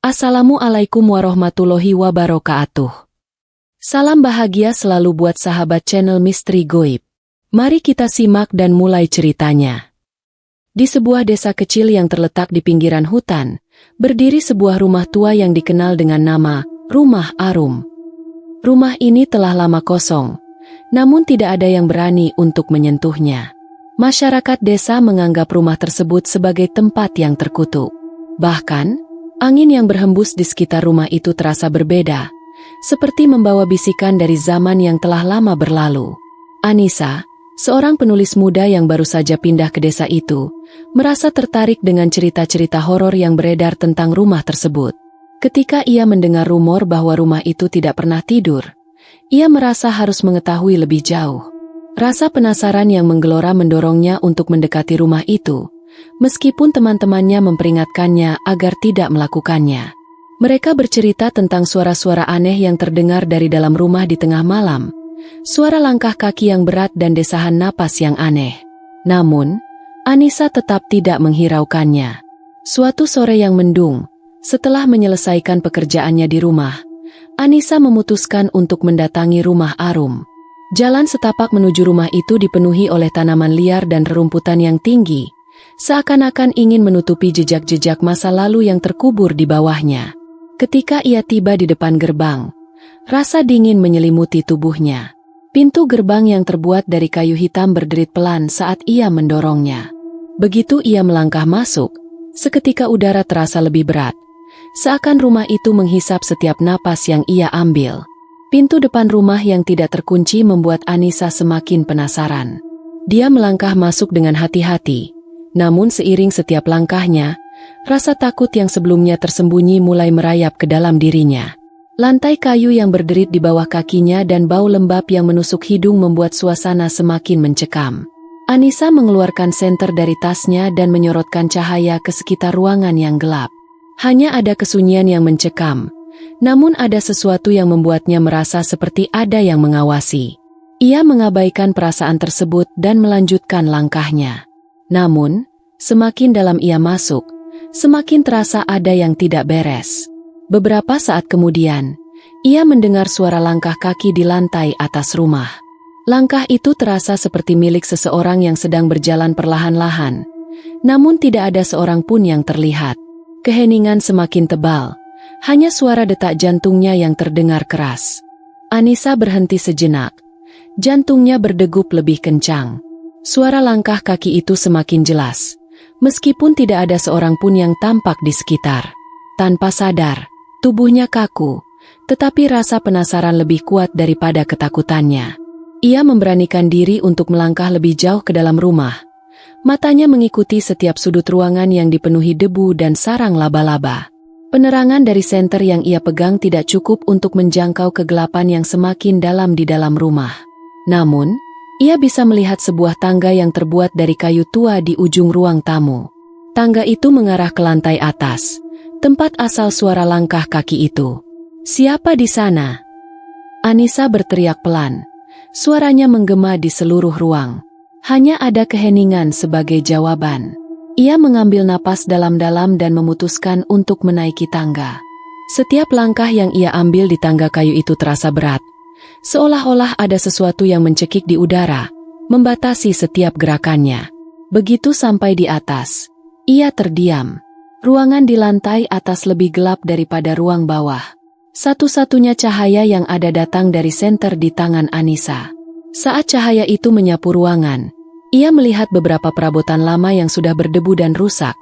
Assalamualaikum warahmatullahi wabarakatuh. Salam bahagia selalu buat sahabat channel Misteri Goib. Mari kita simak dan mulai ceritanya. Di sebuah desa kecil yang terletak di pinggiran hutan, berdiri sebuah rumah tua yang dikenal dengan nama Rumah Arum. Rumah ini telah lama kosong, namun tidak ada yang berani untuk menyentuhnya. Masyarakat desa menganggap rumah tersebut sebagai tempat yang terkutuk. Bahkan, angin yang berhembus di sekitar rumah itu terasa berbeda, seperti membawa bisikan dari zaman yang telah lama berlalu. Anissa, seorang penulis muda yang baru saja pindah ke desa itu, merasa tertarik dengan cerita-cerita horor yang beredar tentang rumah tersebut. Ketika ia mendengar rumor bahwa rumah itu tidak pernah tidur, ia merasa harus mengetahui lebih jauh. Rasa penasaran yang menggelora mendorongnya untuk mendekati rumah itu, meskipun teman-temannya memperingatkannya agar tidak melakukannya. Mereka bercerita tentang suara-suara aneh yang terdengar dari dalam rumah di tengah malam, suara langkah kaki yang berat dan desahan napas yang aneh. Namun, Anissa tetap tidak menghiraukannya. Suatu sore yang mendung, setelah menyelesaikan pekerjaannya di rumah, Anissa memutuskan untuk mendatangi Rumah Arum. Jalan setapak menuju rumah itu dipenuhi oleh tanaman liar dan rerumputan yang tinggi, seakan-akan ingin menutupi jejak-jejak masa lalu yang terkubur di bawahnya. Ketika ia tiba di depan gerbang, rasa dingin menyelimuti tubuhnya. Pintu gerbang yang terbuat dari kayu hitam berderit pelan saat ia mendorongnya. Begitu ia melangkah masuk, seketika udara terasa lebih berat, seakan rumah itu menghisap setiap napas yang ia ambil. Pintu depan rumah yang tidak terkunci membuat Anissa semakin penasaran. Dia melangkah masuk dengan hati-hati. Namun seiring setiap langkahnya, rasa takut yang sebelumnya tersembunyi mulai merayap ke dalam dirinya. Lantai kayu yang berderit di bawah kakinya dan bau lembab yang menusuk hidung membuat suasana semakin mencekam. Anissa mengeluarkan senter dari tasnya dan menyorotkan cahaya ke sekitar ruangan yang gelap. Hanya ada kesunyian yang mencekam, namun ada sesuatu yang membuatnya merasa seperti ada yang mengawasi. Ia mengabaikan perasaan tersebut dan melanjutkan langkahnya. Namun, semakin dalam ia masuk, semakin terasa ada yang tidak beres. Beberapa saat kemudian, ia mendengar suara langkah kaki di lantai atas rumah. Langkah itu terasa seperti milik seseorang yang sedang berjalan perlahan-lahan, namun tidak ada seorang pun yang terlihat. Keheningan semakin tebal, hanya suara detak jantungnya yang terdengar keras. Anissa berhenti sejenak, jantungnya berdegup lebih kencang. Suara langkah kaki itu semakin jelas, meskipun tidak ada seorang pun yang tampak di sekitar. Tanpa sadar, tubuhnya kaku, tetapi rasa penasaran lebih kuat daripada ketakutannya. Ia memberanikan diri untuk melangkah lebih jauh ke dalam rumah. Matanya mengikuti setiap sudut ruangan yang dipenuhi debu dan sarang laba-laba. Penerangan dari senter yang ia pegang tidak cukup untuk menjangkau kegelapan yang semakin dalam di dalam rumah. Namun, ia bisa melihat sebuah tangga yang terbuat dari kayu tua di ujung ruang tamu. Tangga itu mengarah ke lantai atas, tempat asal suara langkah kaki itu. "Siapa di sana?" Anissa berteriak pelan. Suaranya menggema di seluruh ruang. Hanya ada keheningan sebagai jawaban. Ia mengambil napas dalam-dalam dan memutuskan untuk menaiki tangga. Setiap langkah yang ia ambil di tangga kayu itu terasa berat, seolah-olah ada sesuatu yang mencekik di udara, membatasi setiap gerakannya. Begitu sampai di atas, ia terdiam. Ruangan di lantai atas lebih gelap daripada ruang bawah. Satu-satunya cahaya yang ada datang dari senter di tangan Anissa. Saat cahaya itu menyapu ruangan, ia melihat beberapa perabotan lama yang sudah berdebu dan rusak,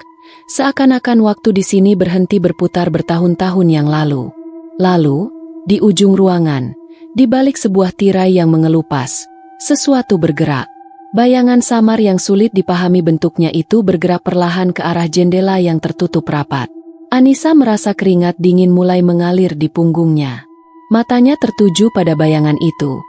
seakan-akan waktu di sini berhenti berputar bertahun-tahun yang lalu. Lalu, di ujung ruangan, di balik sebuah tirai yang mengelupas, sesuatu bergerak. Bayangan samar yang sulit dipahami bentuknya itu bergerak perlahan ke arah jendela yang tertutup rapat. Anissa merasa keringat dingin mulai mengalir di punggungnya. Matanya tertuju pada bayangan itu,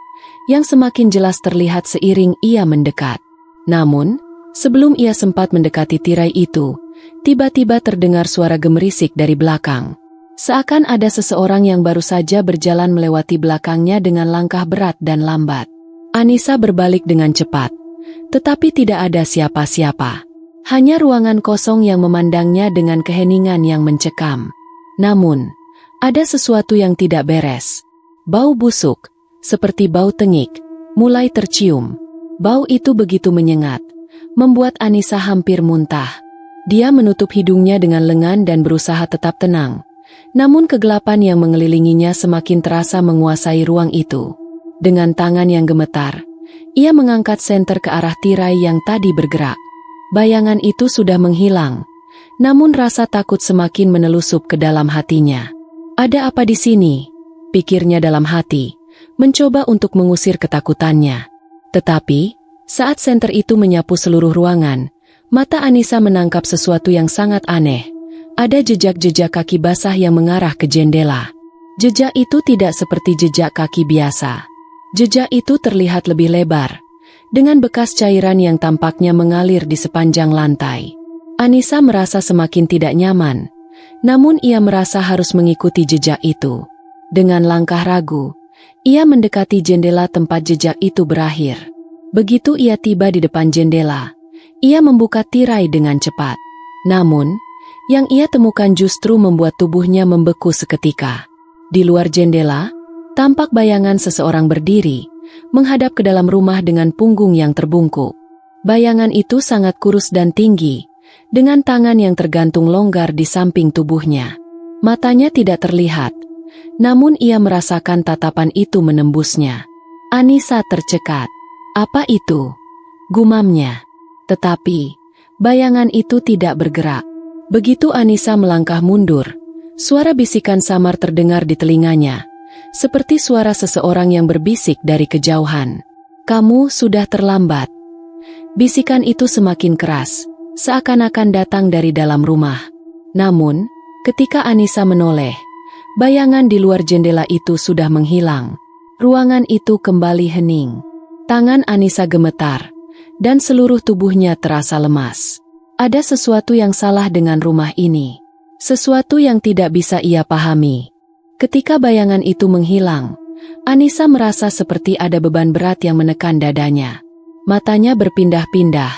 yang semakin jelas terlihat seiring ia mendekat. Namun, sebelum ia sempat mendekati tirai itu, tiba-tiba terdengar suara gemerisik dari belakang. Seakan ada seseorang yang baru saja berjalan melewati belakangnya dengan langkah berat dan lambat. Anissa berbalik dengan cepat, tetapi tidak ada siapa-siapa. Hanya ruangan kosong yang memandangnya dengan keheningan yang mencekam. Namun, ada sesuatu yang tidak beres. Bau busuk, seperti bau tengik, mulai tercium. Bau itu begitu menyengat, membuat Anissa hampir muntah. Dia menutup hidungnya dengan lengan dan berusaha tetap tenang. Namun kegelapan yang mengelilinginya semakin terasa menguasai ruang itu. Dengan tangan yang gemetar, ia mengangkat senter ke arah tirai yang tadi bergerak. Bayangan itu sudah menghilang, namun rasa takut semakin menelusup ke dalam hatinya. Ada apa di sini? Pikirnya dalam hati, mencoba untuk mengusir ketakutannya. Tetapi, saat senter itu menyapu seluruh ruangan, mata Anissa menangkap sesuatu yang sangat aneh. Ada jejak-jejak kaki basah yang mengarah ke jendela. Jejak itu tidak seperti jejak kaki biasa. Jejak itu terlihat lebih lebar, dengan bekas cairan yang tampaknya mengalir di sepanjang lantai. Anissa merasa semakin tidak nyaman, namun ia merasa harus mengikuti jejak itu. Dengan langkah ragu, ia mendekati jendela tempat jejak itu berakhir. Begitu ia tiba di depan jendela, ia membuka tirai dengan cepat. Namun, yang ia temukan justru membuat tubuhnya membeku seketika. Di luar jendela, tampak bayangan seseorang berdiri, menghadap ke dalam rumah dengan punggung yang terbungkuk. Bayangan itu sangat kurus dan tinggi, dengan tangan yang tergantung longgar di samping tubuhnya. Matanya tidak terlihat, namun ia merasakan tatapan itu menembusnya. Anissa tercekat. Apa itu? Gumamnya. Tetapi, bayangan itu tidak bergerak. Begitu Anissa melangkah mundur, suara bisikan samar terdengar di telinganya, seperti suara seseorang yang berbisik dari kejauhan. "Kamu sudah terlambat." Bisikan itu semakin keras, seakan-akan datang dari dalam rumah. Namun, ketika Anissa menoleh, bayangan di luar jendela itu sudah menghilang. Ruangan itu kembali hening. Tangan Anissa gemetar, dan seluruh tubuhnya terasa lemas. Ada sesuatu yang salah dengan rumah ini. Sesuatu yang tidak bisa ia pahami. Ketika bayangan itu menghilang, Anissa merasa seperti ada beban berat yang menekan dadanya. Matanya berpindah-pindah,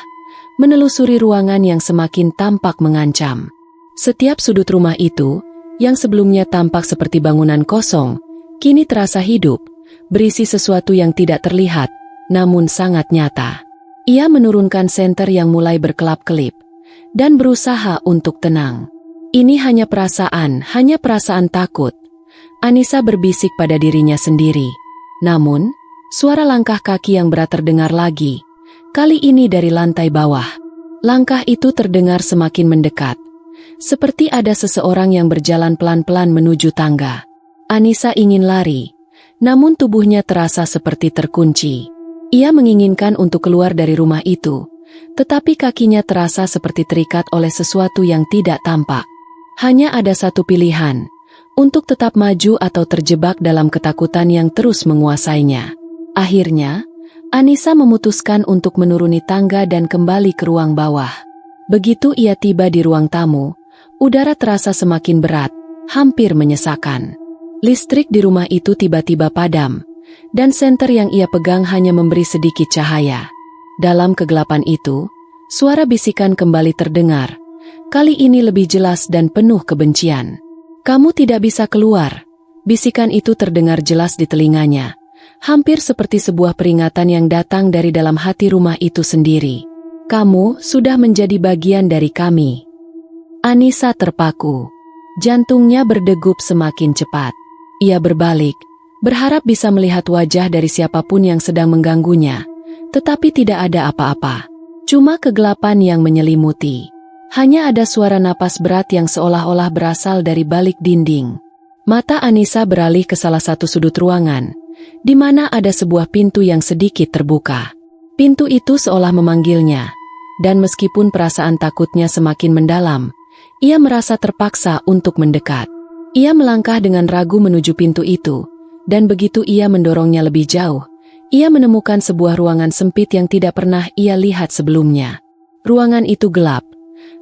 menelusuri ruangan yang semakin tampak mengancam. Setiap sudut rumah itu, yang sebelumnya tampak seperti bangunan kosong, kini terasa hidup, berisi sesuatu yang tidak terlihat, namun sangat nyata. Ia menurunkan senter yang mulai berkelap-kelip, dan berusaha untuk tenang. "Ini hanya perasaan takut." Anissa berbisik pada dirinya sendiri. Namun, suara langkah kaki yang berat terdengar lagi, kali ini dari lantai bawah. Langkah itu terdengar semakin mendekat, seperti ada seseorang yang berjalan pelan-pelan menuju tangga. Anissa ingin lari, namun tubuhnya terasa seperti terkunci. Ia menginginkan untuk keluar dari rumah itu, tetapi kakinya terasa seperti terikat oleh sesuatu yang tidak tampak. Hanya ada satu pilihan, untuk tetap maju atau terjebak dalam ketakutan yang terus menguasainya. Akhirnya, Anissa memutuskan untuk menuruni tangga dan kembali ke ruang bawah. Begitu ia tiba di ruang tamu, udara terasa semakin berat, hampir menyesakan. Listrik di rumah itu tiba-tiba padam, dan senter yang ia pegang hanya memberi sedikit cahaya. Dalam kegelapan itu, suara bisikan kembali terdengar, kali ini lebih jelas dan penuh kebencian. "Kamu tidak bisa keluar." Bisikan itu terdengar jelas di telinganya, hampir seperti sebuah peringatan yang datang dari dalam hati rumah itu sendiri. "Kamu sudah menjadi bagian dari kami." Anissa terpaku. Jantungnya berdegup semakin cepat. Ia berbalik, berharap bisa melihat wajah dari siapapun yang sedang mengganggunya, tetapi tidak ada apa-apa. Cuma kegelapan yang menyelimuti. Hanya ada suara napas berat yang seolah-olah berasal dari balik dinding. Mata Anissa beralih ke salah satu sudut ruangan, di mana ada sebuah pintu yang sedikit terbuka. Pintu itu seolah memanggilnya, dan meskipun perasaan takutnya semakin mendalam, ia merasa terpaksa untuk mendekat. Ia melangkah dengan ragu menuju pintu itu, dan begitu ia mendorongnya lebih jauh, ia menemukan sebuah ruangan sempit yang tidak pernah ia lihat sebelumnya. Ruangan itu gelap,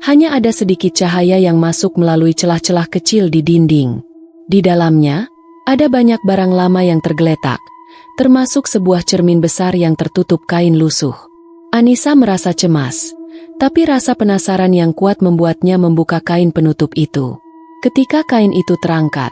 hanya ada sedikit cahaya yang masuk melalui celah-celah kecil di dinding. Di dalamnya, ada banyak barang lama yang tergeletak, termasuk sebuah cermin besar yang tertutup kain lusuh. Anissa merasa cemas, tapi rasa penasaran yang kuat membuatnya membuka kain penutup itu. Ketika kain itu terangkat,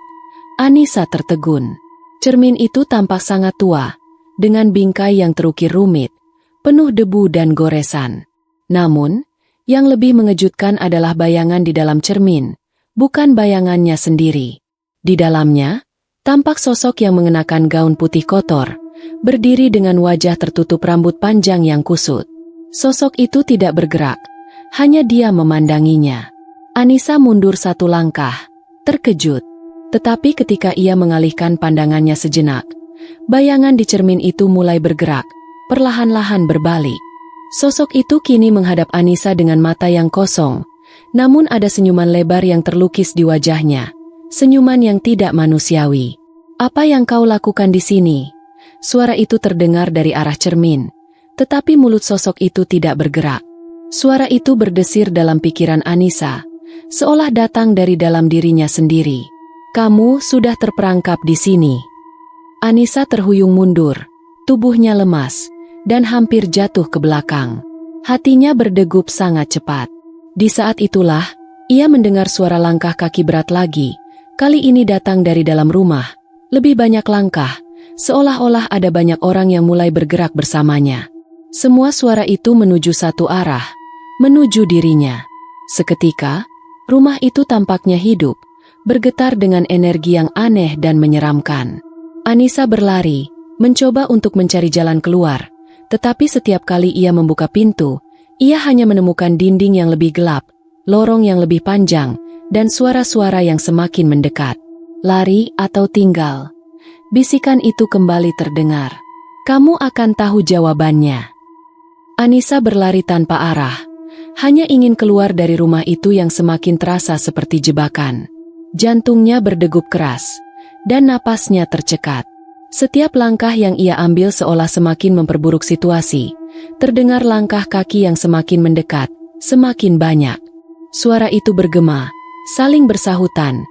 Anissa tertegun. Cermin itu tampak sangat tua, dengan bingkai yang terukir rumit, penuh debu dan goresan. Namun, yang lebih mengejutkan adalah bayangan di dalam cermin, bukan bayangannya sendiri. Di dalamnya, tampak sosok yang mengenakan gaun putih kotor, berdiri dengan wajah tertutup rambut panjang yang kusut. Sosok itu tidak bergerak, hanya dia memandanginya. Anissa mundur satu langkah, terkejut. Tetapi ketika ia mengalihkan pandangannya sejenak, bayangan di cermin itu mulai bergerak, perlahan-lahan berbalik. Sosok itu kini menghadap Anissa dengan mata yang kosong, namun ada senyuman lebar yang terlukis di wajahnya, senyuman yang tidak manusiawi. "Apa yang kau lakukan di sini?" Suara itu terdengar dari arah cermin, tetapi mulut sosok itu tidak bergerak. Suara itu berdesir dalam pikiran Anissa, seolah datang dari dalam dirinya sendiri. "Kamu sudah terperangkap di sini." Anissa terhuyung mundur, tubuhnya lemas, dan hampir jatuh ke belakang. Hatinya berdegup sangat cepat. Di saat itulah, ia mendengar suara langkah kaki berat lagi. Kali ini datang dari dalam rumah, lebih banyak langkah, seolah-olah ada banyak orang yang mulai bergerak bersamanya. Semua suara itu menuju satu arah, menuju dirinya. Seketika, rumah itu tampaknya hidup, bergetar dengan energi yang aneh dan menyeramkan. Anissa berlari, mencoba untuk mencari jalan keluar, tetapi setiap kali ia membuka pintu, ia hanya menemukan dinding yang lebih gelap, lorong yang lebih panjang, dan suara-suara yang semakin mendekat. "Lari atau tinggal?" Bisikan itu kembali terdengar. "Kamu akan tahu jawabannya." Anissa berlari tanpa arah, hanya ingin keluar dari rumah itu yang semakin terasa seperti jebakan. Jantungnya berdegup keras, dan napasnya tercekat. Setiap langkah yang ia ambil seolah semakin memperburuk situasi. Terdengar langkah kaki yang semakin mendekat, semakin banyak. Suara itu bergema, saling bersahutan,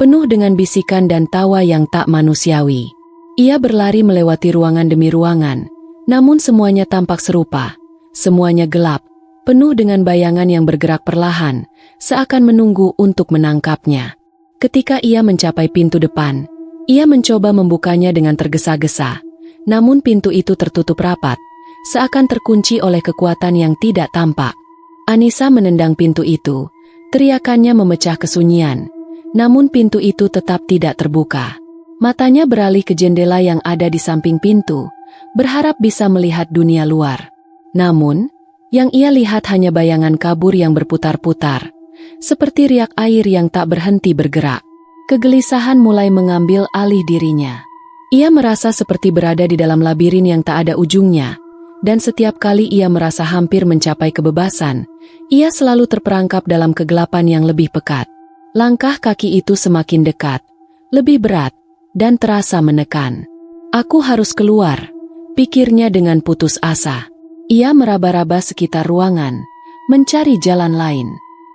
penuh dengan bisikan dan tawa yang tak manusiawi. Ia berlari melewati ruangan demi ruangan, namun semuanya tampak serupa. Semuanya gelap, penuh dengan bayangan yang bergerak perlahan, seakan menunggu untuk menangkapnya. Ketika ia mencapai pintu depan, ia mencoba membukanya dengan tergesa-gesa, namun pintu itu tertutup rapat, seakan terkunci oleh kekuatan yang tidak tampak. Anissa menendang pintu itu, teriakannya memecah kesunyian, namun pintu itu tetap tidak terbuka. Matanya beralih ke jendela yang ada di samping pintu, berharap bisa melihat dunia luar. Namun, yang ia lihat hanya bayangan kabur yang berputar-putar, seperti riak air yang tak berhenti bergerak. Kegelisahan mulai mengambil alih dirinya. Ia merasa seperti berada di dalam labirin yang tak ada ujungnya, dan setiap kali ia merasa hampir mencapai kebebasan, ia selalu terperangkap dalam kegelapan yang lebih pekat. Langkah kaki itu semakin dekat, lebih berat, dan terasa menekan. "Aku harus keluar," pikirnya dengan putus asa. Ia meraba-raba sekitar ruangan, mencari jalan lain.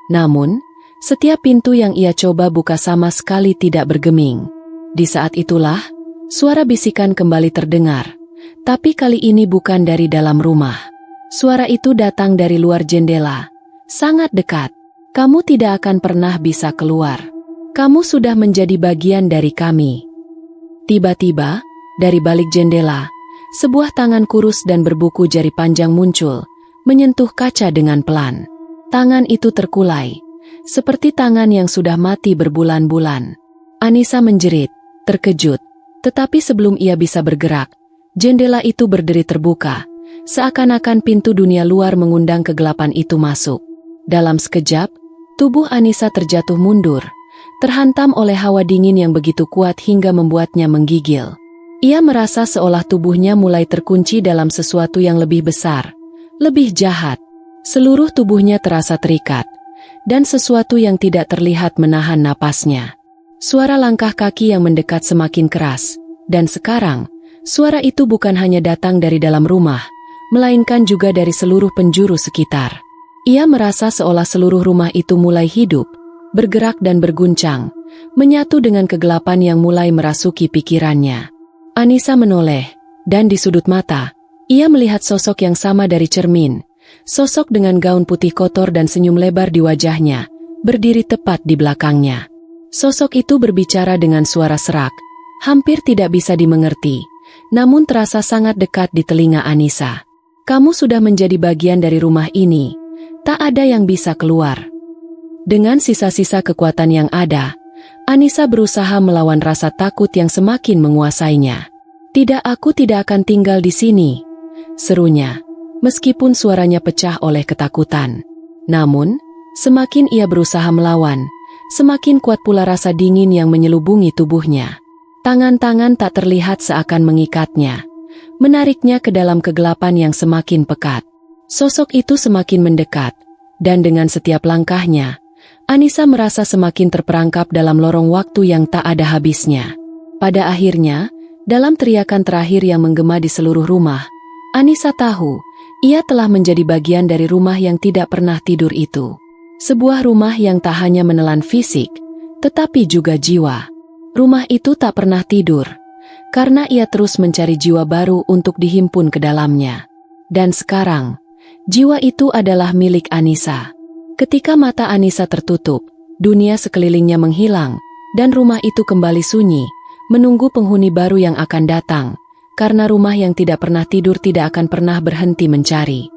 Namun, setiap pintu yang ia coba buka sama sekali tidak bergeming. Di saat itulah, suara bisikan kembali terdengar, tapi kali ini bukan dari dalam rumah. Suara itu datang dari luar jendela, sangat dekat. "Kamu tidak akan pernah bisa keluar. Kamu sudah menjadi bagian dari kami." Tiba-tiba, dari balik jendela, sebuah tangan kurus dan berbuku jari panjang muncul, menyentuh kaca dengan pelan. Tangan itu terkulai, seperti tangan yang sudah mati berbulan-bulan. Anissa menjerit, terkejut, tetapi sebelum ia bisa bergerak, jendela itu berdiri terbuka, seakan-akan pintu dunia luar mengundang kegelapan itu masuk. Dalam sekejap, tubuh Anissa terjatuh mundur, terhantam oleh hawa dingin yang begitu kuat hingga membuatnya menggigil. Ia merasa seolah tubuhnya mulai terkunci dalam sesuatu yang lebih besar, lebih jahat. Seluruh tubuhnya terasa terikat, dan sesuatu yang tidak terlihat menahan napasnya. Suara langkah kaki yang mendekat semakin keras, dan sekarang, suara itu bukan hanya datang dari dalam rumah, melainkan juga dari seluruh penjuru sekitar. Ia merasa seolah seluruh rumah itu mulai hidup, bergerak dan berguncang, menyatu dengan kegelapan yang mulai merasuki pikirannya. Anissa menoleh, dan di sudut mata, ia melihat sosok yang sama dari cermin. Sosok dengan gaun putih kotor dan senyum lebar di wajahnya, berdiri tepat di belakangnya. Sosok itu berbicara dengan suara serak, hampir tidak bisa dimengerti, namun terasa sangat dekat di telinga Anissa. Kamu sudah menjadi bagian dari rumah ini, tak ada yang bisa keluar. Dengan sisa-sisa kekuatan yang ada, Anissa berusaha melawan rasa takut yang semakin menguasainya. Tidak, aku tidak akan tinggal di sini, serunya, meskipun suaranya pecah oleh ketakutan. Namun, semakin ia berusaha melawan, semakin kuat pula rasa dingin yang menyelubungi tubuhnya. Tangan-tangan tak terlihat seakan mengikatnya, menariknya ke dalam kegelapan yang semakin pekat. Sosok itu semakin mendekat, dan dengan setiap langkahnya, Anissa merasa semakin terperangkap dalam lorong waktu yang tak ada habisnya. Pada akhirnya, dalam teriakan terakhir yang menggema di seluruh rumah, Anissa tahu, ia telah menjadi bagian dari rumah yang tidak pernah tidur itu. Sebuah rumah yang tak hanya menelan fisik, tetapi juga jiwa. Rumah itu tak pernah tidur, karena ia terus mencari jiwa baru untuk dihimpun ke dalamnya. Dan sekarang, jiwa itu adalah milik Anissa. Ketika mata Anissa tertutup, dunia sekelilingnya menghilang, dan rumah itu kembali sunyi, menunggu penghuni baru yang akan datang, karena rumah yang tidak pernah tidur tidak akan pernah berhenti mencari.